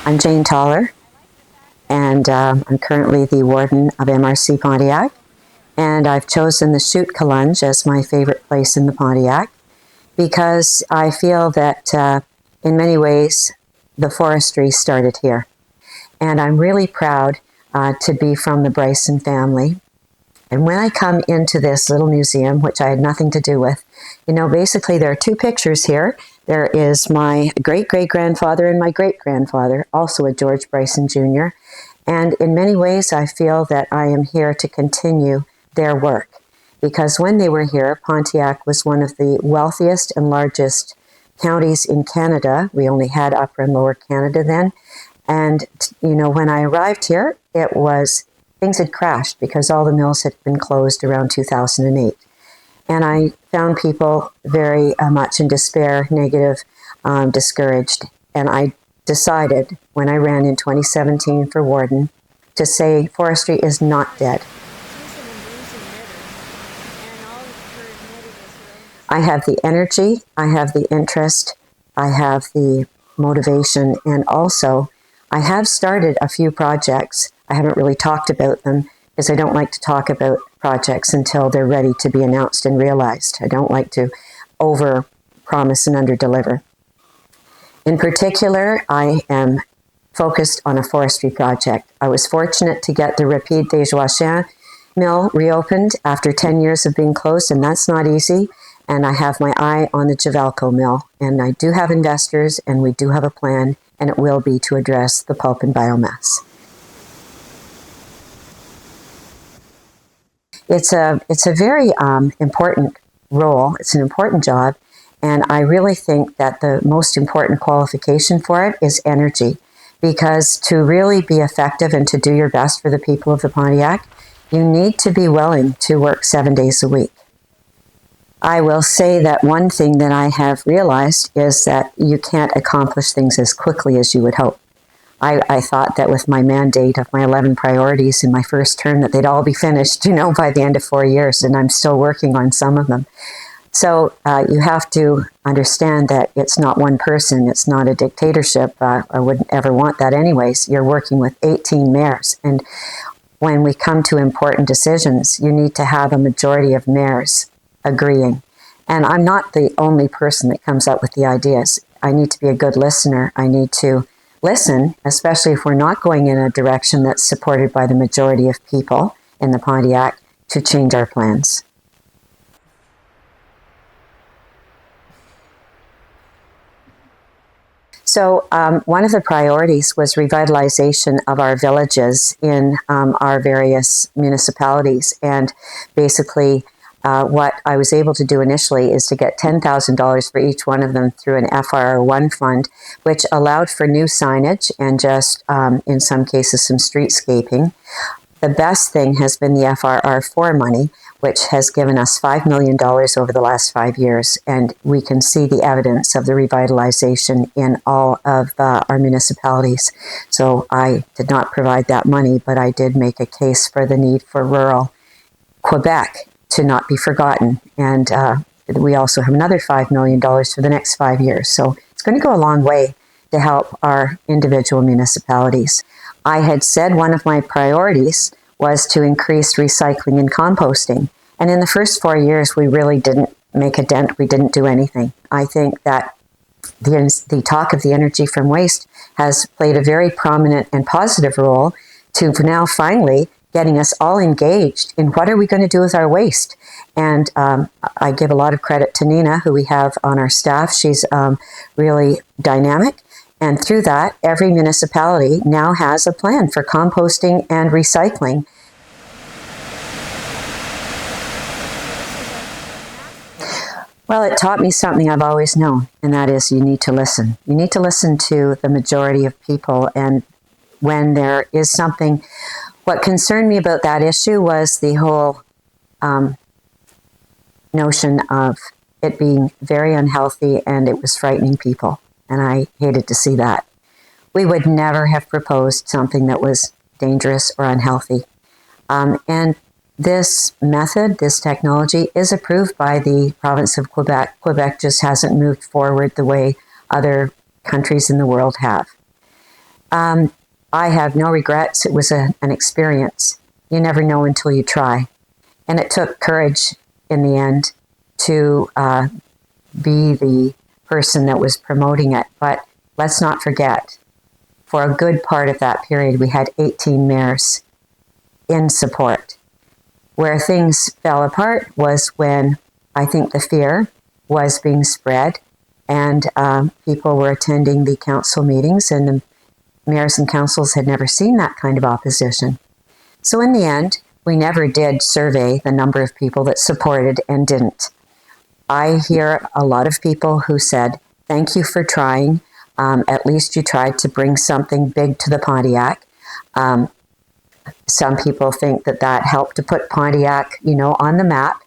I'm Jane Toller, and I'm currently the warden of MRC Pontiac, and I've chosen the Chute Calunge as my favorite place in the Pontiac because I feel that in many ways the forestry started here. And I'm really proud to be from the Bryson family. And when I come into this little museum, which I had nothing to do with, basically there are two pictures here. There is my great-great-grandfather and my great-grandfather, also a George Bryson Jr. And in many ways, I feel that I am here to continue their work. Because when they were here, Pontiac was one of the wealthiest and largest counties in Canada. We only had Upper and Lower Canada then. And, when I arrived here, things had crashed because all the mills had been closed around 2008. And I found people very much in despair, negative, discouraged. And I decided, when I ran in 2017 for warden, to say forestry is not dead. I have the energy, I have the interest, I have the motivation, and also I have started a few projects. I haven't really talked about them because I don't like to talk about projects until they're ready to be announced and realized. I don't like to over-promise and under-deliver. In particular, I am focused on a forestry project. I was fortunate to get the Rapide des Joachins mill reopened after 10 years of being closed, and that's not easy. And I have my eye on the Javelco mill. And I do have investors, and we do have a plan, and it will be to address the pulp and biomass. It's a very important role. It's an important job. And I really think that the most important qualification for it is energy. Because to really be effective and to do your best for the people of the Pontiac, you need to be willing to work 7 days a week. I will say that one thing that I have realized is that you can't accomplish things as quickly as you would hope. I thought that with my mandate of my 11 priorities in my first term that they'd all be finished, by the end of 4 years, and I'm still working on some of them. So you have to understand that it's not one person, it's not a dictatorship. I wouldn't ever want that anyways. You're working with 18 mayors, and when we come to important decisions, you need to have a majority of mayors agreeing. And I'm not the only person that comes up with the ideas. I need to be a good listener. I need to listen, especially if we're not going in a direction that's supported by the majority of people in the Pontiac, to change our plans. So one of the priorities was revitalization of our villages in our various municipalities. And basically, what I was able to do initially is to get $10,000 for each one of them through an FR1 fund, which allowed for new signage and just, in some cases, some streetscaping. The best thing has been the FRR4 money, which has given us $5 million over the last 5 years. And we can see the evidence of the revitalization in all of our municipalities. So I did not provide that money, but I did make a case for the need for rural Quebec to not be forgotten. And we also have another $5 million for the next 5 years. So it's going to go a long way to help our individual municipalities. I had said one of my priorities was to increase recycling and composting. And in the first 4 years, we really didn't make a dent. We didn't do anything. I think that the talk of the energy from waste has played a very prominent and positive role to now finally getting us all engaged in what are we going to do with our waste. And I give a lot of credit to Nina, who we have on our staff. She's really dynamic. And through that, every municipality now has a plan for composting and recycling. Well, it taught me something I've always known, and that is you need to listen. You need to listen to the majority of people. And when there is something, what concerned me about that issue was the whole notion of it being very unhealthy and it was frightening people. And I hated to see that. We would never have proposed something that was dangerous or unhealthy. And this method, this technology, is approved by the province of Quebec. Quebec just hasn't moved forward the way other countries in the world have. I have no regrets. It was an experience. You never know until you try. And it took courage in the end to be the person that was promoting it. But let's not forget, for a good part of that period, we had 18 mayors in support. Where things fell apart was when I think the fear was being spread and people were attending the council meetings, and the mayors and councils had never seen that kind of opposition. So in the end, we never did survey the number of people that supported and didn't. I hear a lot of people who said, thank you for trying. At least you tried to bring something big to the Pontiac. Some people think that that helped to put Pontiac, on the map.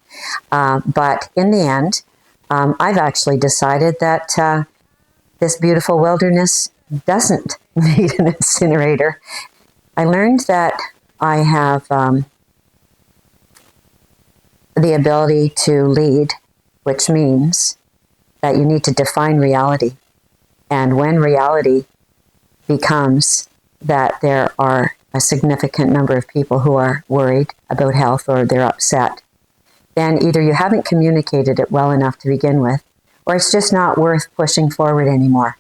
But in the end, I've actually decided that this beautiful wilderness doesn't need an incinerator. I learned that I have the ability to lead, which means that you need to define reality. And when reality becomes that there are a significant number of people who are worried about health or they're upset, then either you haven't communicated it well enough to begin with, or it's just not worth pushing forward anymore.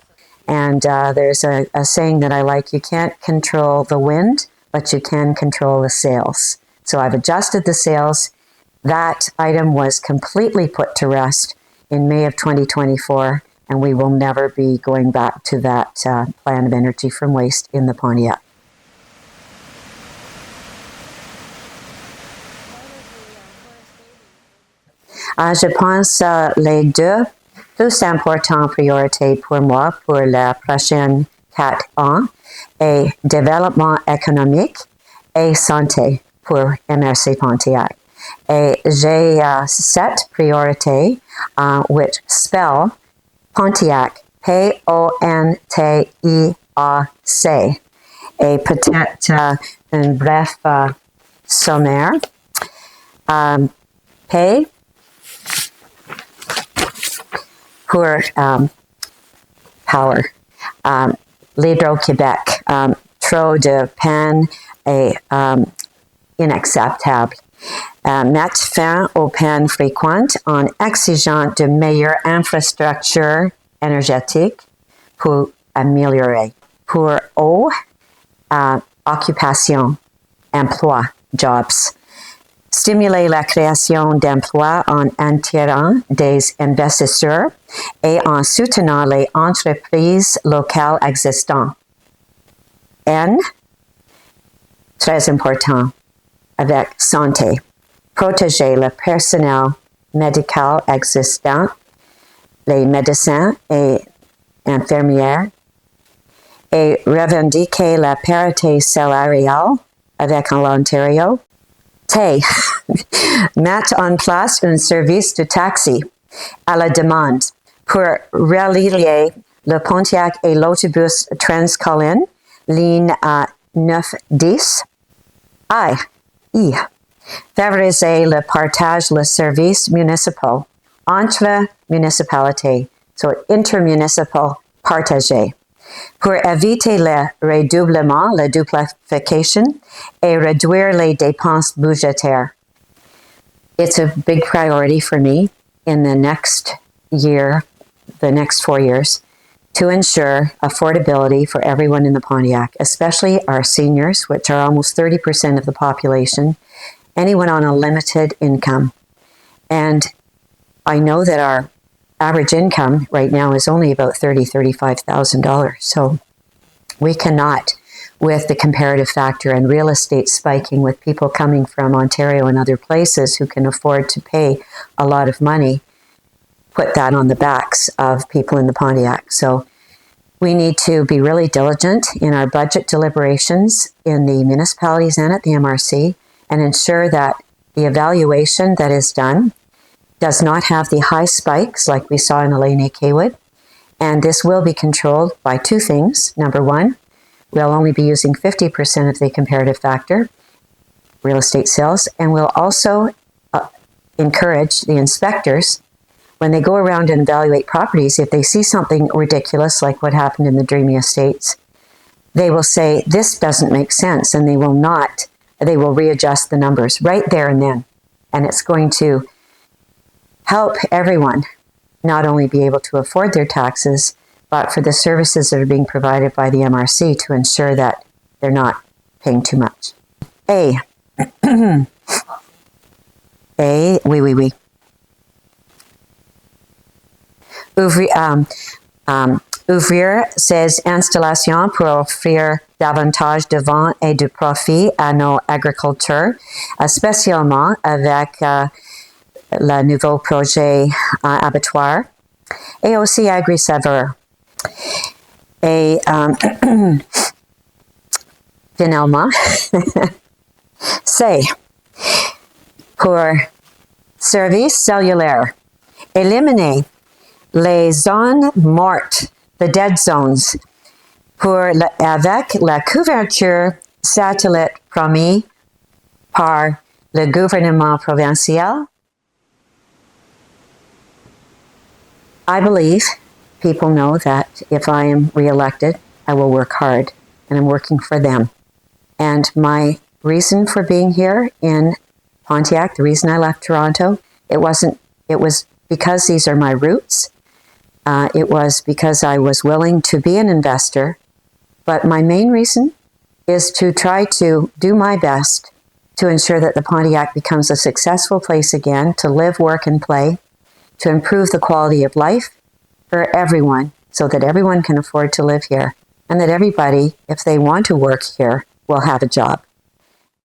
And there's a saying that I like: you can't control the wind, but you can control the sails. So I've adjusted the sails. That item was completely put to rest in May of 2024, and we will never be going back to that plan of energy from waste in the Pontiac. Je pense les deux plus importantes priorités pour moi pour les prochains 4 ans est développement économique et santé pour MRC Pontiac. Et j'ai 7 priorités which spell Pontiac, P-O-N-T-I-A-C. Et peut-être un bref sommaire. P pour power. L'Hydro-Québec, trop de peine est inacceptable. Mettre fin aux peines fréquentes en exigeant de meilleures infrastructures énergétiques pour améliorer. Pour eau, occupation, emploi, jobs. Stimuler la création d'emplois en attirant des investisseurs et en soutenant les entreprises locales existantes. N, très important, avec santé. Protéger le personnel médical existant, les médecins et infirmières, et revendiquer la parité salariale avec l'Ontario. T. Mettre en place un service de taxi à la demande pour relier le Pontiac et l'autobus Transcolline, ligne 9-10. I. Favoriser le partage des services municipaux entre municipalités, so intermunicipal partagé, pour éviter le redoublement, la duplication, et réduire les dépenses budgétaires. It's a big priority for me in the next year, the next 4 years, to ensure affordability for everyone in the Pontiac, especially our seniors, which are almost 30% of the population, anyone on a limited income. And I know that our average income right now is only about $30,000-$35,000. So we cannot, with the comparative factor and real estate spiking, with people coming from Ontario and other places who can afford to pay a lot of money, put that on the backs of people in the Pontiac. So we need to be really diligent in our budget deliberations in the municipalities and at the MRC, and ensure that the evaluation that is done does not have the high spikes like we saw in Elena Kaywood. And this will be controlled by 2 things. Number 1, we'll only be using 50% of the comparative factor, real estate sales, and we'll also encourage the inspectors when they go around and evaluate properties, if they see something ridiculous like what happened in the Dreamy Estates, they will say, this doesn't make sense, and they will readjust the numbers right there and then. And it's going to help everyone not only be able to afford their taxes, but for the services that are being provided by the MRC to ensure that they're not paying too much. Oui. Ouvrir ces installations pour offrir davantage de ventes et de profit à nos agriculteurs, spécialement avec le nouveau projet abattoir, et aussi agri-saveur. Et finalement, c'est pour services cellulaires, éliminer les zones mortes, the dead zones, avec la couverture satellite promise par le gouvernement provincial. I believe people know that if I am reelected, I will work hard, and I'm working for them. And my reason for being here in Pontiac, the reason I left Toronto, it was because these are my roots. It was because I was willing to be an investor. But my main reason is to try to do my best to ensure that the Pontiac becomes a successful place again, to live, work, and play, to improve the quality of life for everyone so that everyone can afford to live here, and that everybody, if they want to work here, will have a job.